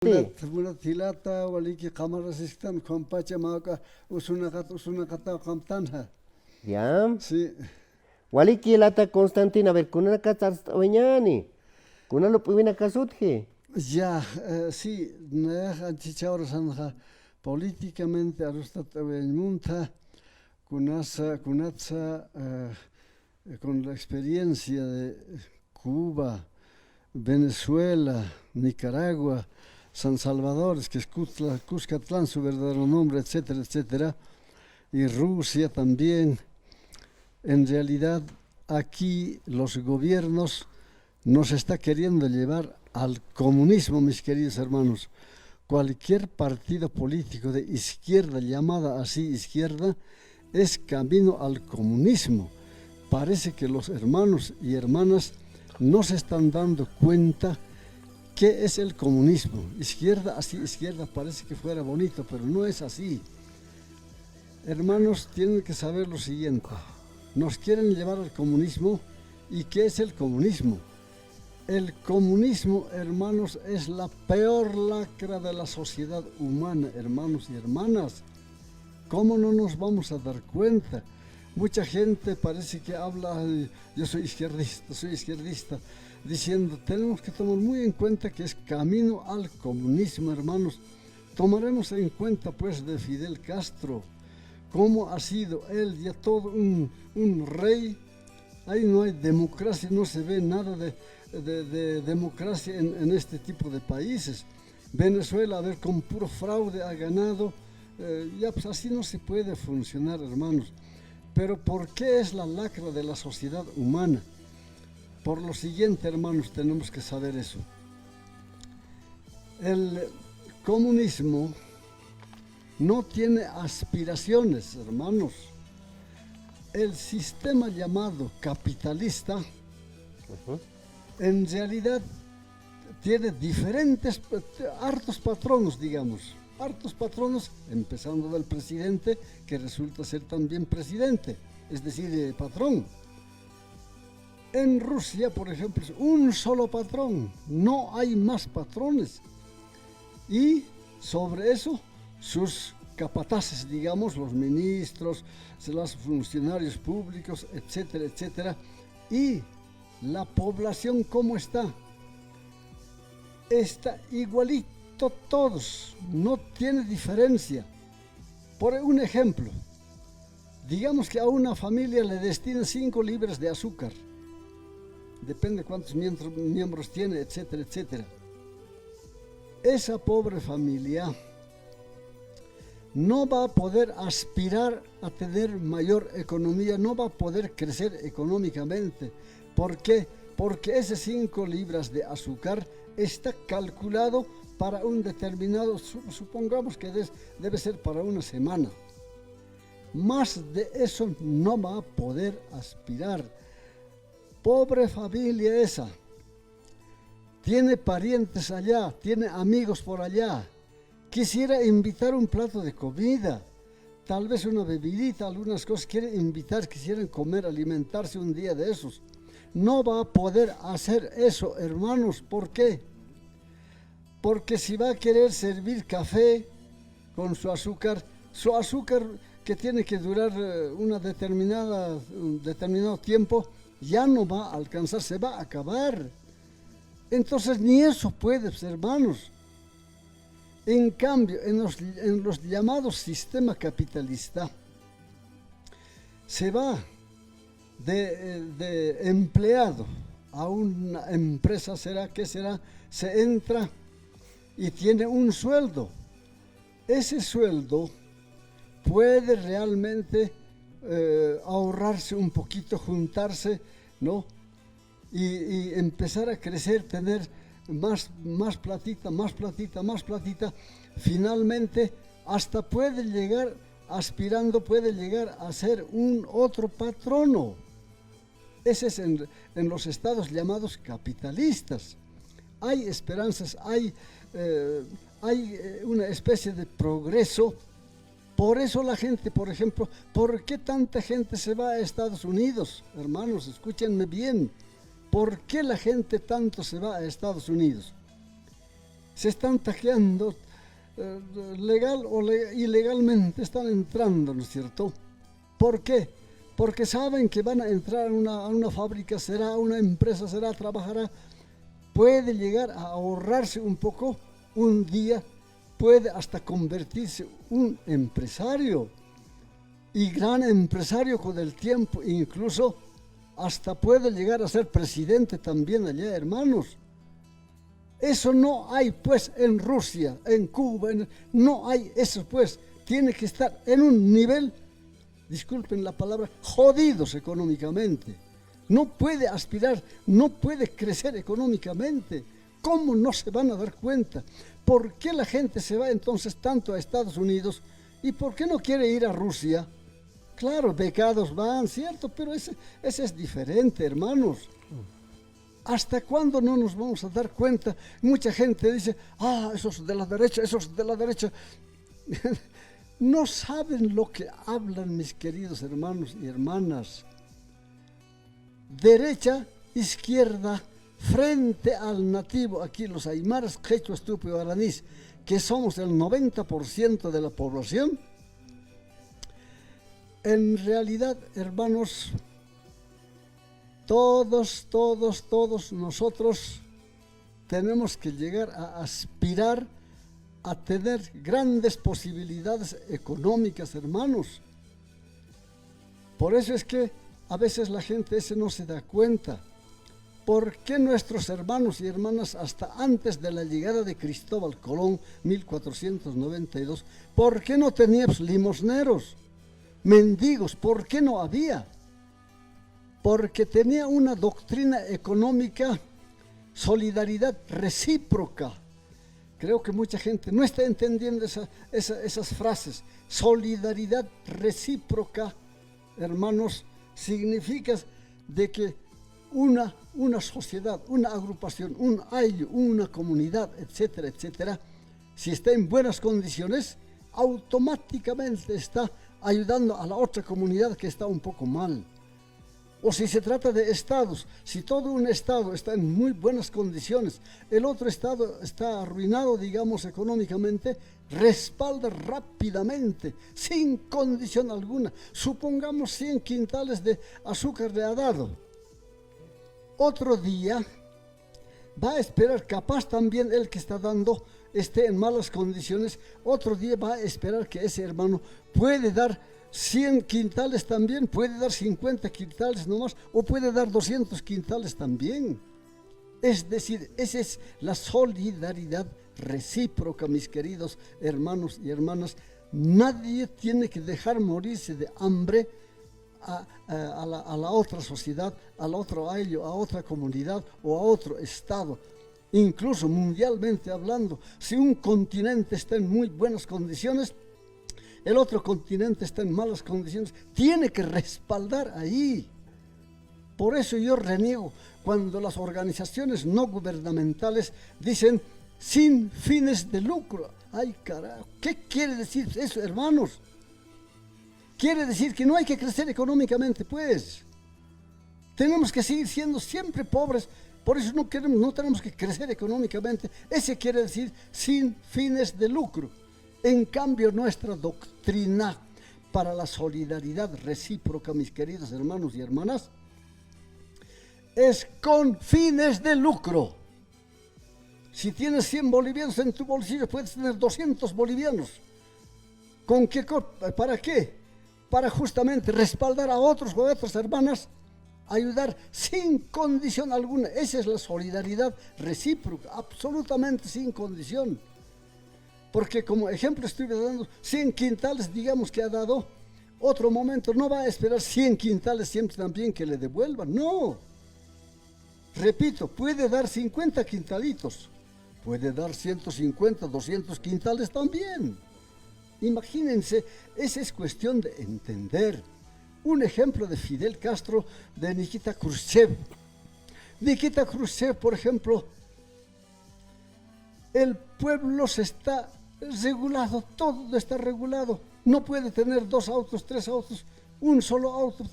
Sí. Tilata waliki cámara sistem con Pachamauca usunakata kamtanha. Ya. Sí, Waliki lata Constantin, a ver, kuna katas oñani. Kuna lo puvina kasutje. ya, sí, neja chichaura sanja políticamente arustat munta kunatsa con la experiencia de Cuba, Venezuela, Nicaragua, San Salvador, es que es Cuscatlán, su verdadero nombre, etcétera, etcétera, y Rusia también. En realidad, aquí los gobiernos nos está queriendo llevar al comunismo, mis queridos hermanos. Cualquier partido político de izquierda, llamada así izquierda, es camino al comunismo. Parece que los hermanos y hermanas no se están dando cuenta qué es el comunismo. Izquierda, así izquierda, parece que fuera bonito, pero no es así. Hermanos, tienen que saber lo siguiente. Nos quieren llevar al comunismo. ¿Y qué es el comunismo? El comunismo, hermanos, es la peor lacra de la sociedad humana, hermanos y hermanas. ¿Cómo no nos vamos a dar cuenta? Mucha gente parece que habla, yo soy izquierdista, diciendo, tenemos que tomar muy en cuenta que es camino al comunismo, hermanos. Tomaremos en cuenta, pues, de Fidel Castro, cómo ha sido él ya todo un rey. Ahí no hay democracia, no se ve nada de democracia en este tipo de países. Venezuela, a ver, con puro fraude ha ganado. Ya pues así no se puede funcionar, hermanos. Pero ¿por qué es la lacra de la sociedad humana? Por lo siguiente, hermanos, tenemos que saber eso. El comunismo no tiene aspiraciones, hermanos. El sistema llamado capitalista, en realidad tiene diferentes, hartos patronos, digamos. Hartos patronos, empezando del presidente, que resulta ser también presidente, es decir, patrón. En Rusia, por ejemplo, es un solo patrón, no hay más patrones. Y sobre eso, sus capataces, digamos, los ministros, los funcionarios públicos, etcétera, etcétera. Y la población, ¿cómo está? Está igualito todos, no tiene diferencia. Por un ejemplo, digamos que a una familia le destinan 5 libras de azúcar, depende cuántos miembros tiene, etcétera, etcétera. Esa pobre familia no va a poder aspirar a tener mayor economía, no va a poder crecer económicamente. ¿Por qué? Porque esas 5 libras de azúcar está calculado para un determinado, supongamos que debe ser para una semana. Más de eso no va a poder aspirar. Pobre familia esa. Tiene parientes allá, tiene amigos por allá. Quisiera invitar un plato de comida, tal vez una bebidita, algunas cosas. Quieren invitar, quisieran comer, alimentarse un día de esos. No va a poder hacer eso, hermanos. ¿Por qué? Porque si va a querer servir café con su azúcar que tiene que durar un determinado tiempo, ya no va a alcanzar, se va a acabar. Entonces ni eso puede, hermanos. En cambio, en los llamados sistema capitalista, se va de empleado a una empresa, ¿qué será? Se entra y tiene un sueldo. Ese sueldo puede realmente ahorrarse un poquito, juntarse, ¿no? Y empezar a crecer, tener más platita, finalmente hasta puede llegar, aspirando, puede llegar a ser un otro patrono. Ese es en los estados llamados capitalistas. Hay esperanzas, hay una especie de progreso. Por eso la gente, por ejemplo, ¿por qué tanta gente se va a Estados Unidos? Hermanos, escúchenme bien. ¿Por qué la gente tanto se va a Estados Unidos? se están tajeando, legal o ilegalmente están entrando, ¿no es cierto? ¿Por qué? Porque saben que van a entrar a una fábrica, será una empresa, trabajará, puede llegar a ahorrarse un poco, un día, puede hasta convertirse un empresario, y gran empresario con el tiempo, incluso hasta puede llegar a ser presidente también allá, hermanos. Eso no hay pues en Rusia, en Cuba, no hay eso pues. Tiene que estar en un nivel, disculpen la palabra, jodidos económicamente. No puede aspirar, no puede crecer económicamente. ¿Cómo no se van a dar cuenta? ¿Por qué la gente se va entonces tanto a Estados Unidos? ¿Y por qué no quiere ir a Rusia? Claro, becados van, cierto, pero ese es diferente, hermanos. ¿Hasta cuándo no nos vamos a dar cuenta? Mucha gente dice, esos de la derecha, esos de la derecha. No saben lo que hablan, mis queridos hermanos y hermanas. Derecha, izquierda, frente al nativo, aquí los aymaras, quechuas, tupi, guaraníes, que somos el 90% de la población. En realidad, hermanos, todos nosotros tenemos que llegar a aspirar a tener grandes posibilidades económicas, hermanos. Por eso es que a veces la gente no se da cuenta. ¿Por qué nuestros hermanos y hermanas hasta antes de la llegada de Cristóbal Colón, 1492, por qué no teníamos limosneros, mendigos? ¿Por qué no había? Porque tenía una doctrina económica, solidaridad recíproca. Creo que mucha gente no está entendiendo esas frases. Solidaridad recíproca, hermanos, significa de que una sociedad, una agrupación, un ayllu, una comunidad, etcétera, etcétera, si está en buenas condiciones, automáticamente está ayudando a la otra comunidad que está un poco mal. O si se trata de estados, si todo un estado está en muy buenas condiciones, el otro estado está arruinado, digamos, económicamente, respalda rápidamente, sin condición alguna. Supongamos 100 quintales de azúcar le ha dado. Otro día va a esperar, capaz también el que está dando esté en malas condiciones, otro día va a esperar que ese hermano puede dar 100 quintales también, puede dar 50 quintales nomás, o puede dar 200 quintales también. Es decir, esa es la solidaridad recíproca, mis queridos hermanos y hermanas. Nadie tiene que dejar morirse de hambre a la otra sociedad, al otro ayllu, a otra comunidad o a otro estado. Incluso mundialmente hablando, si un continente está en muy buenas condiciones, el otro continente está en malas condiciones, tiene que respaldar ahí. Por eso yo reniego cuando las organizaciones no gubernamentales dicen sin fines de lucro. Ay, carajo, ¿qué quiere decir eso, hermanos? Quiere decir que no hay que crecer económicamente, pues. Tenemos que seguir siendo siempre pobres, por eso no tenemos que crecer económicamente. Ese quiere decir sin fines de lucro. En cambio, nuestra doctrina para la solidaridad recíproca, mis queridos hermanos y hermanas, es con fines de lucro. Si tienes 100 bolivianos en tu bolsillo, puedes tener 200 bolivianos. ¿Con qué? ¿Para qué? Para justamente respaldar a otros o a otras hermanas, ayudar sin condición alguna. Esa es la solidaridad recíproca, absolutamente sin condición. Porque como ejemplo estoy dando 100 quintales, digamos que ha dado, otro momento no va a esperar 100 quintales siempre también que le devuelvan, no. Repito, puede dar 50 quintalitos, puede dar 150, 200 quintales también. Imagínense, esa es cuestión de entender. Un ejemplo de Fidel Castro, de Nikita Khrushchev. Nikita Khrushchev, por ejemplo, el pueblo se está regulado, todo está regulado. No puede tener 2 autos, 3 autos, un solo auto.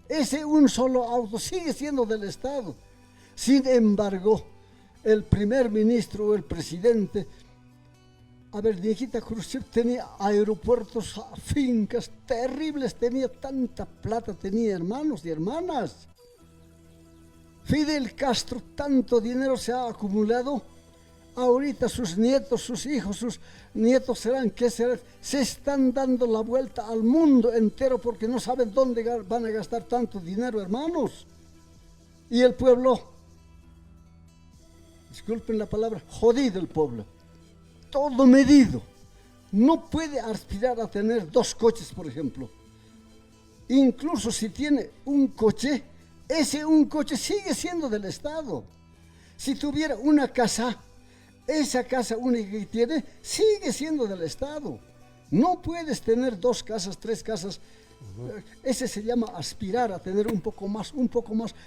Ese un solo auto sigue siendo del Estado. Sin embargo, el primer ministro o el presidente. A ver, Nikita Khrushchev tenía aeropuertos, fincas terribles, tenía tanta plata, tenía hermanos y hermanas. Fidel Castro, tanto dinero se ha acumulado. Ahorita sus nietos, sus hijos, sus nietos serán, ¿qué serán? Se están dando la vuelta al mundo entero porque no saben dónde van a gastar tanto dinero, hermanos. Y el pueblo, disculpen la palabra, jodido el pueblo. Todo medido. No puede aspirar a tener 2 coches, por ejemplo. Incluso si tiene un coche, ese un coche sigue siendo del Estado. Si tuviera una casa, esa casa única que tiene sigue siendo del Estado. No puedes tener 2 casas, 3 casas. Ese se llama aspirar a tener un poco más.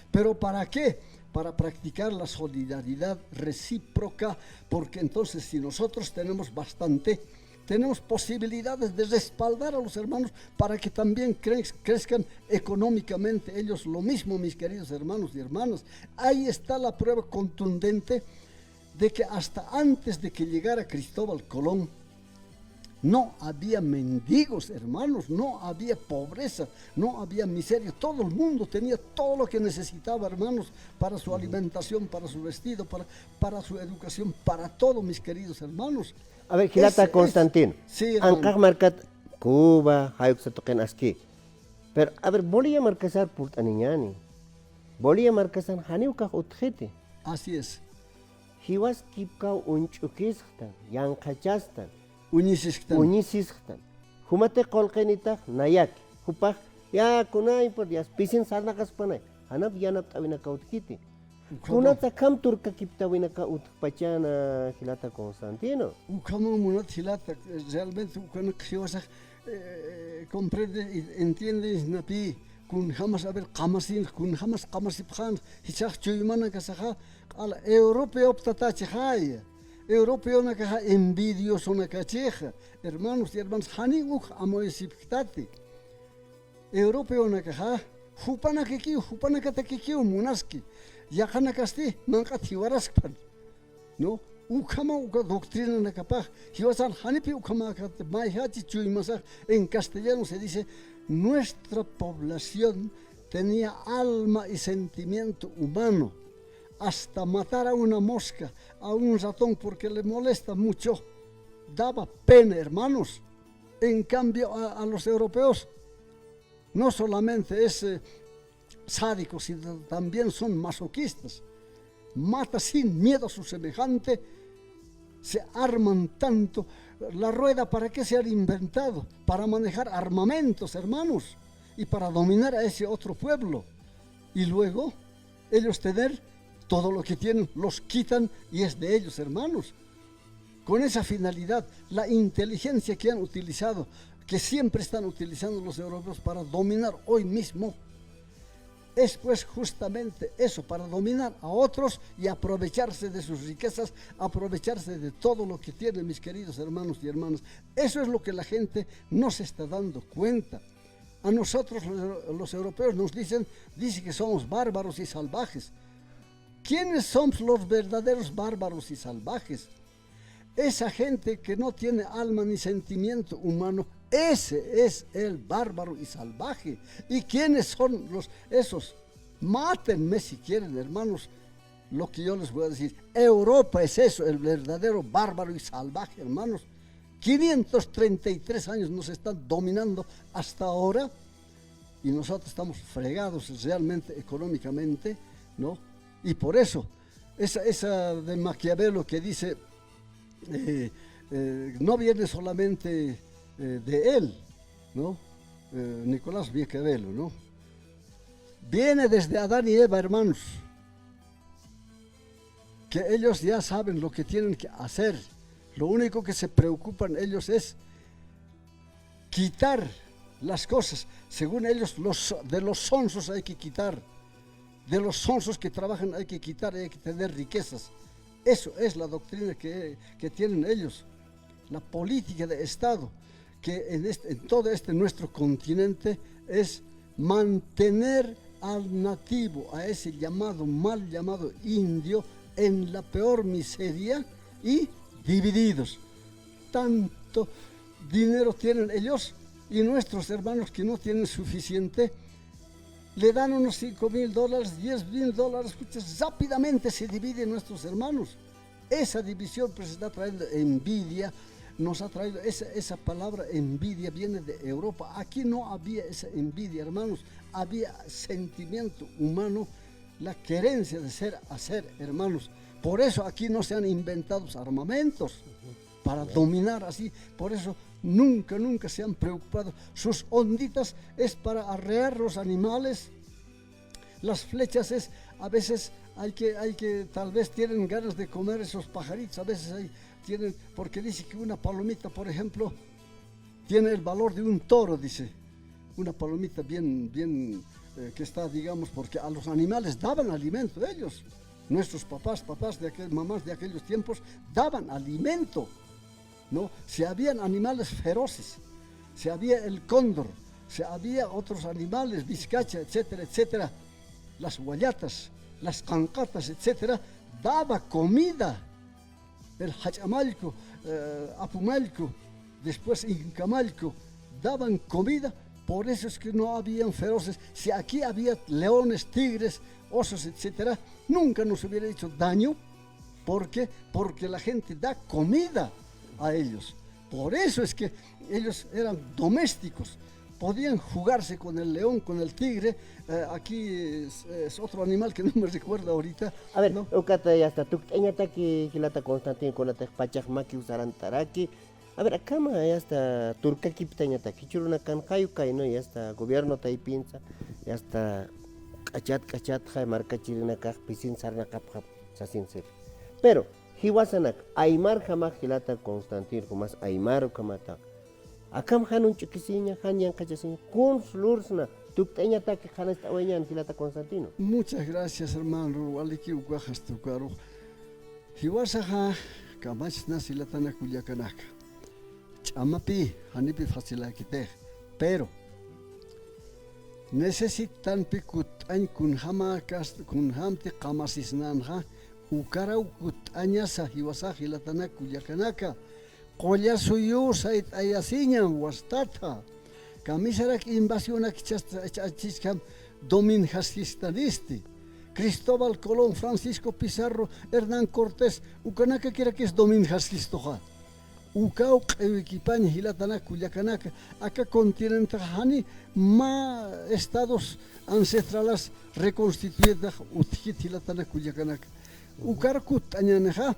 ¿Pero para qué? Para practicar la solidaridad recíproca, porque entonces si nosotros tenemos bastante, tenemos posibilidades de respaldar a los hermanos para que también crezcan económicamente ellos lo mismo, mis queridos hermanos y hermanas. Ahí está la prueba contundente de que hasta antes de que llegara Cristóbal Colón, no había mendigos, hermanos, no había pobreza, no había miseria. Todo el mundo tenía todo lo que necesitaba, hermanos, para su alimentación, para su vestido, para su educación, para todo, mis queridos hermanos. A ver, Gilata Constantin. Sí, Angkak markat Cuba, hayuk sa token aski. Pero, a ver, boleh markasar pult aniñani. Boleh markasan haniu kak utjete. Así es. Hiwas kipkau unchukistan, yankachastan. Uñisisqtan. Humate kolqenitaj nayak. Hupaj ya kunay por ya pisin sarnakas panay. Hanap yanap tawina ka utkiti. Kunata kam turka kiptawina ka utpachana Gilata Constantino. Ukama munat hilata, realmente ukana khiwasa comprende y entiende napi kun jamás a ver qamasin kun jamás qamasipkhan hichaq chuymana kasaja al europeo ptatachaya. Europeo na caja envidioso na cacheja, hermanos y hermanas, hani uj amoesiptati. Europeo na caja, hupana katakikiu munaski, yakana kasti, manka tiwaraspan. No, ukama uka doctrina na capaj, hiwasan hanipi ukama kat maihachi chuimasa, en castellano se dice, nuestra población tenía alma y sentimiento humano. Hasta matar a una mosca, a un ratón, porque le molesta mucho, daba pena, hermanos. En cambio, a los europeos, no solamente es sádico, sino también son masoquistas. Mata sin miedo a su semejante, se arman tanto. La rueda, ¿para qué se ha inventado? Para manejar armamentos, hermanos, y para dominar a ese otro pueblo. Y luego, ellos tener todo lo que tienen, los quitan y es de ellos, hermanos. Con esa finalidad, la inteligencia que han utilizado, que siempre están utilizando los europeos para dominar hoy mismo, es pues justamente eso, para dominar a otros y aprovecharse de sus riquezas, aprovecharse de todo lo que tienen, mis queridos hermanos y hermanas. Eso es lo que la gente no se está dando cuenta. A nosotros los europeos nos dicen que somos bárbaros y salvajes. ¿Quiénes son los verdaderos bárbaros y salvajes? Esa gente que no tiene alma ni sentimiento humano, ese es el bárbaro y salvaje. ¿Y quiénes son esos? Mátenme si quieren, hermanos, lo que yo les voy a decir. Europa es eso, el verdadero bárbaro y salvaje, hermanos. 533 años nos están dominando hasta ahora y nosotros estamos fregados realmente económicamente, ¿no? Y por eso, esa de Maquiavelo que dice, no viene solamente de él, ¿no? Nicolás Maquiavelo, ¿no? Viene desde Adán y Eva, hermanos, que ellos ya saben lo que tienen que hacer. Lo único que se preocupan ellos es quitar las cosas. Según ellos, de los sonsos hay que quitar. De los sonsos que trabajan hay que quitar, hay que tener riquezas. Eso es la doctrina que tienen ellos. La política de Estado, que en todo nuestro continente es mantener al nativo, a ese mal llamado indio, en la peor miseria y divididos. Tanto dinero tienen ellos y nuestros hermanos que no tienen suficiente, le dan unos $5,000, $10,000, escuchas, rápidamente se dividen nuestros hermanos. Esa división pues está trayendo envidia, nos ha traído esa palabra envidia, viene de Europa. Aquí no había esa envidia, hermanos, había sentimiento humano, la querencia de hacer hermanos. Por eso aquí no se han inventado armamentos para dominar así, por eso nunca se han preocupado. Sus onditas es para arrear los animales, las flechas es, a veces hay que tal vez tienen ganas de comer esos pajaritos, a veces tienen, porque dice que una palomita, por ejemplo, tiene el valor de un toro, dice, una palomita bien que está, digamos, porque a los animales daban alimento ellos, nuestros papás mamás de aquellos tiempos daban alimento, ¿no? Si habían animales feroces, si había el cóndor, si había otros animales, vizcacha, etcétera, etcétera, las guayatas, las cancatas, etcétera, daba comida. El Hachamalco, Apumalco, después Incamalco, daban comida, por eso es que no habían feroces. Si aquí había leones, tigres, osos, etcétera, nunca nos hubiera hecho daño. ¿Por qué? Porque la gente da comida a ellos. Por eso es que ellos eran domésticos. Podían jugarse con el león, con el tigre. Aquí es otro animal que no me recuerdo ahorita. A ver, ¿no? Ocata ya está. Tú que Gilata Constantin con la Pachajmaki usaran taraki. A ver, acá ya está Turcaki Pitañata, Kichuruna Kankayu no ya está gobierno taipinza, ya está Kachat, Marca Chirina Kaj, Pisin Sarna Kapjap, Sasin Ser. Pero, Hiwasanak, Aymar Hamak Gilata Constantin, más Aymar Kamata. Akam Hanun Chukisiña, Hanyan Kachasiña, Kun Slursna, Tukteñata que Hanas Tawayan Gilata Constantino. Muchas gracias, hermano. Waliki Uguajas Tucaro. Hiwasaja, Kamach Nasilatana Culiacanaka. Chamapi, Hanipi Fasilakite. Pero, necesitan pikut añ kun hamakas kun hamti qamasisnanja ukaraw kut añasa hiwasaji latanaku yakanaka qolla suyusait ayasiña wastata kamisarak invasión achishkam dominjasistanisti Cristóbal Colón, Francisco Pizarro, Hernán Cortés, ukanaka kira que es dominjasistoja Ukau equipaña hilatanaku yakanaka acá continente hani ma estados ancestrales reconstituidos utkit hilatanaku yakanaka ukarkut añaneja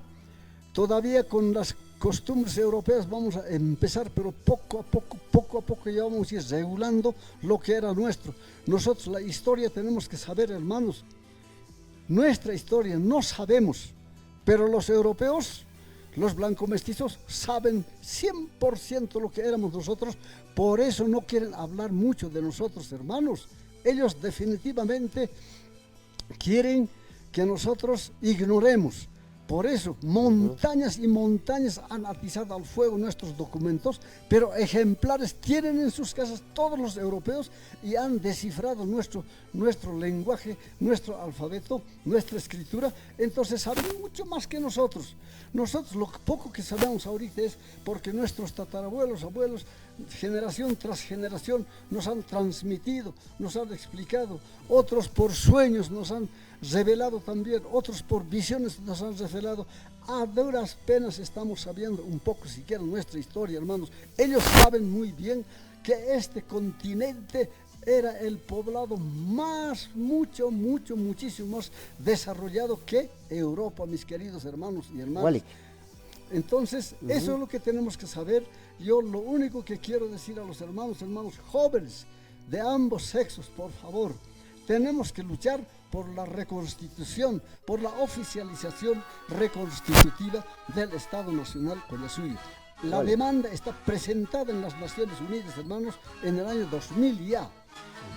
todavía con las costumbres europeas vamos a empezar, pero poco a poco ya vamos a ir regulando lo que era nuestro. Nosotros la historia tenemos que saber, hermanos, nuestra historia no sabemos, pero los europeos, los blancomestizos saben 100% lo que éramos nosotros, por eso no quieren hablar mucho de nosotros, hermanos. Ellos definitivamente quieren que nosotros ignoremos. Por eso, montañas y montañas han atizado al fuego nuestros documentos, pero ejemplares tienen en sus casas todos los europeos y han descifrado nuestro lenguaje, nuestro alfabeto, nuestra escritura. Entonces saben mucho más que nosotros. Nosotros lo poco que sabemos ahorita es porque nuestros tatarabuelos, abuelos, generación tras generación nos han transmitido, nos han explicado. Otros por sueños nos han revelado también, otros por visiones nos han revelado. A duras penas estamos sabiendo un poco siquiera nuestra historia, hermanos. Ellos saben muy bien que este continente era el poblado muchísimo más desarrollado que Europa, mis queridos hermanos y hermanas. Wally. Entonces, eso es lo que tenemos que saber. Yo lo único que quiero decir a los hermanos jóvenes de ambos sexos, por favor, tenemos que luchar por la reconstitución, por la oficialización reconstitutiva del Estado Nacional Collasuyo. La demanda está presentada en las Naciones Unidas, hermanos, en el año 2000 ya.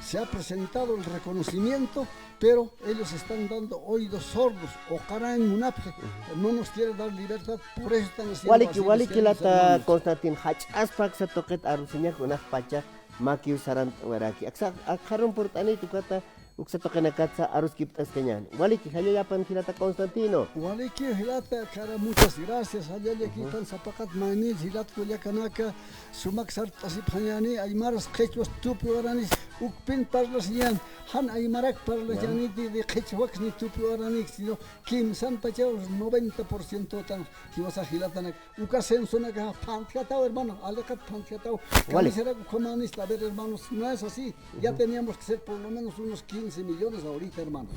Se ha presentado el reconocimiento, pero ellos están dando oídos sordos. Ojalá en Munapje no nos quiere dar libertad, por eso están haciendo Wally kilata Constantin Hach aspak sa toket arusinya kunah pacha maki saran waraki. Aksa akaron portani tukata uksa toqena katsa arus kiptas keñani. Waliki hayo yapan Hilata Constantino. Waliki hilata cara muchas gracias allá quitan zapacat mani hilat kuyakanaka sumak sartasip hanyani aymaras qechwas tupi oranis ukpin parlas yan han aymarak parlas yani de qechwak ni tupi oranis sino kimsan pachaos 90% tan hiwasa hilatanak ukasensonaga pantlatao hermano alekat pantlatao camisera comanis la ver hermanos no es así ya teníamos que ser por lo menos unos 15 millones ahorita hermano.